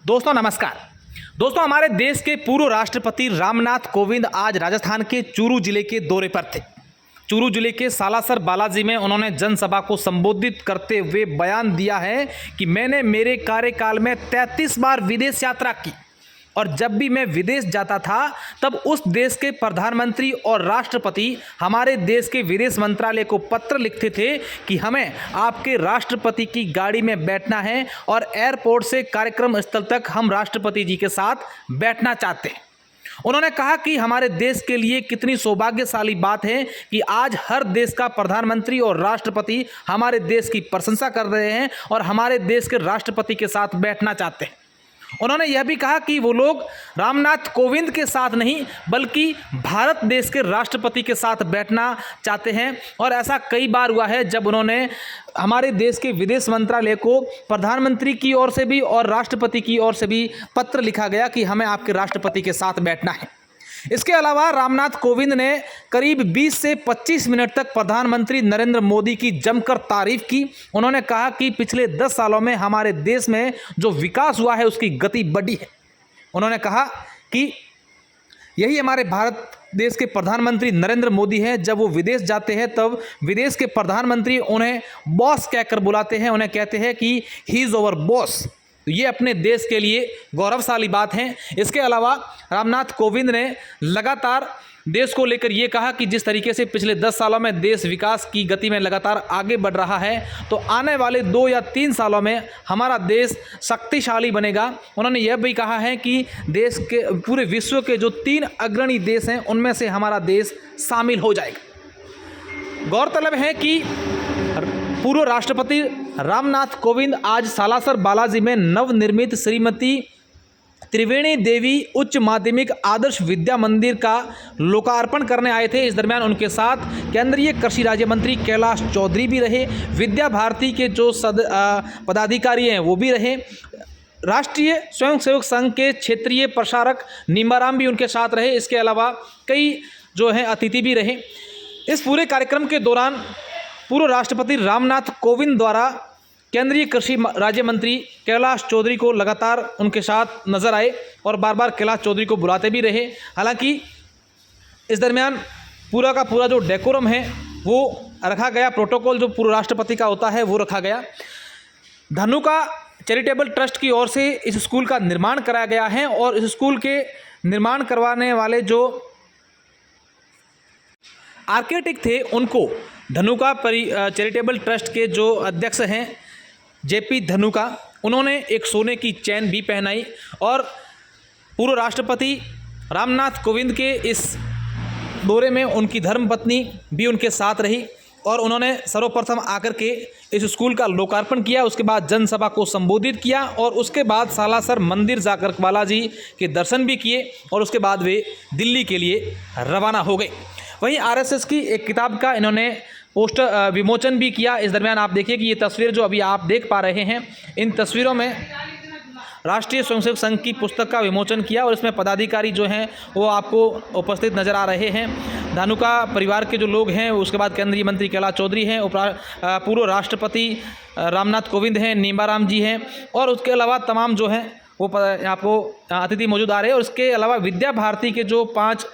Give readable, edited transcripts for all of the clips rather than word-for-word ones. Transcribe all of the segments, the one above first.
दोस्तों नमस्कार। दोस्तों हमारे देश के पूर्व राष्ट्रपति रामनाथ कोविंद आज राजस्थान के चूरू जिले के दौरे पर थे। चूरू जिले के सालासर बालाजी में उन्होंने जनसभा को संबोधित करते हुए बयान दिया है कि मैंने मेरे कार्यकाल में 33 बार विदेश यात्रा की और जब भी मैं विदेश जाता था तब उस देश के प्रधानमंत्री और राष्ट्रपति हमारे देश के विदेश मंत्रालय को पत्र लिखते थे कि हमें आपके राष्ट्रपति की गाड़ी में बैठना है और एयरपोर्ट से कार्यक्रम स्थल तक हम राष्ट्रपति जी के साथ बैठना चाहते हैं। उन्होंने कहा कि हमारे देश के लिए कितनी सौभाग्यशाली बात है कि आज हर देश का प्रधानमंत्री और राष्ट्रपति हमारे देश की प्रशंसा कर रहे हैं और हमारे देश के राष्ट्रपति के साथ बैठना चाहते हैं। उन्होंने यह भी कहा कि वो लोग रामनाथ कोविंद के साथ नहीं बल्कि भारत देश के राष्ट्रपति के साथ बैठना चाहते हैं और ऐसा कई बार हुआ है जब उन्होंने हमारे देश के विदेश मंत्रालय को प्रधानमंत्री की ओर से भी और राष्ट्रपति की ओर से भी पत्र लिखा गया कि हमें आपके राष्ट्रपति के साथ बैठना है। इसके अलावा रामनाथ कोविंद ने करीब 20 से 25 मिनट तक प्रधानमंत्री नरेंद्र मोदी की जमकर तारीफ की। उन्होंने कहा कि पिछले 10 सालों में हमारे देश में जो विकास हुआ है उसकी गति बढ़ी है। उन्होंने कहा कि यही हमारे भारत देश के प्रधानमंत्री नरेंद्र मोदी हैं। जब वो विदेश जाते हैं तब विदेश के प्रधानमंत्री उन्हें बॉस कहकर बुलाते हैं, उन्हें कहते हैं कि ही इज़ ओवर बॉस। ये अपने देश के लिए गौरवशाली बात है। इसके अलावा रामनाथ कोविंद ने लगातार देश को लेकर ये कहा कि जिस तरीके से पिछले 10 सालों में देश विकास की गति में लगातार आगे बढ़ रहा है तो आने वाले 2 या 3 सालों में हमारा देश शक्तिशाली बनेगा। उन्होंने यह भी कहा है कि देश के पूरे विश्व के जो 3 अग्रणी देश हैं उनमें से हमारा देश शामिल हो जाएगा। गौरतलब है कि पूर्व राष्ट्रपति रामनाथ कोविंद आज सालासर बालाजी में नवनिर्मित श्रीमती त्रिवेणी देवी उच्च माध्यमिक आदर्श विद्या मंदिर का लोकार्पण करने आए थे। इस दरमियान उनके साथ केंद्रीय कृषि राज्य मंत्री कैलाश चौधरी भी रहे, विद्या भारती के जो पदाधिकारी हैं वो भी रहे, राष्ट्रीय स्वयंसेवक संघ के क्षेत्रीय प्रसारक नीमाराम भी उनके साथ रहे। इसके अलावा कई जो हैं अतिथि भी रहे। इस पूरे कार्यक्रम के दौरान पूर्व राष्ट्रपति रामनाथ कोविंद द्वारा केंद्रीय कृषि राज्य मंत्री कैलाश चौधरी को लगातार उनके साथ नजर आए और बार बार कैलाश चौधरी को बुलाते भी रहे। हालांकि इस दरमियान पूरा का पूरा जो डेकोरम है वो रखा गया, प्रोटोकॉल जो पूर्व राष्ट्रपति का होता है वो रखा गया। धनुका चैरिटेबल ट्रस्ट की ओर से इस स्कूल का निर्माण कराया गया है और इस स्कूल के निर्माण करवाने वाले जो आर्किटेक्ट थे उनको धनुका चैरिटेबल ट्रस्ट के जो अध्यक्ष हैं जेपी धनुका, उन्होंने एक सोने की चैन भी पहनाई और पूर्व राष्ट्रपति रामनाथ कोविंद के इस दौरे में उनकी धर्मपत्नी भी उनके साथ रही और उन्होंने सर्वप्रथम आकर के इस स्कूल का लोकार्पण किया। उसके बाद जनसभा को संबोधित किया और उसके बाद सालासर मंदिर जाकर बालाजी के दर्शन भी किए और उसके बाद वे दिल्ली के लिए रवाना हो गए। वहीं आरएसएस की एक किताब का इन्होंने पोस्टर विमोचन भी किया। इस दरमियान आप देखिए कि ये तस्वीर जो अभी आप देख पा रहे हैं, इन तस्वीरों में राष्ट्रीय स्वयंसेवक संघ की पुस्तक का विमोचन किया और इसमें पदाधिकारी जो हैं वो आपको उपस्थित नज़र आ रहे हैं। धानुका परिवार के जो लोग हैं, उसके बाद केंद्रीय मंत्री कैलाश चौधरी हैं, पूर्व राष्ट्रपति रामनाथ कोविंद हैं, नीमाराम जी हैं और उसके अलावा तमाम जो हैं वो आपको अतिथि मौजूद आ रहे हैं। और इसके अलावा विद्या भारती के जो 5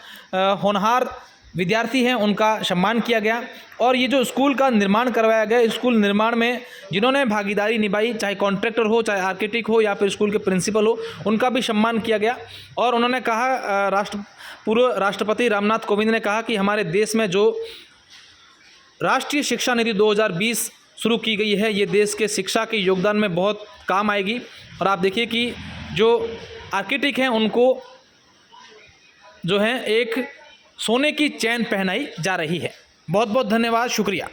होनहार विद्यार्थी हैं उनका सम्मान किया गया और ये जो स्कूल का निर्माण करवाया गया, स्कूल निर्माण में जिन्होंने भागीदारी निभाई, चाहे कॉन्ट्रैक्टर हो, चाहे आर्किटेक्ट हो या फिर स्कूल के प्रिंसिपल हो, उनका भी सम्मान किया गया। और उन्होंने कहा, पूर्व राष्ट्रपति रामनाथ कोविंद ने कहा कि हमारे देश में जो राष्ट्रीय शिक्षा नीति 2020 शुरू की गई है ये देश के शिक्षा के योगदान में बहुत काम आएगी। और आप देखिए कि जो आर्किटेक्ट हैं उनको जो है एक सोने की चैन पहनाई जा रही है। बहुत बहुत धन्यवाद, शुक्रिया।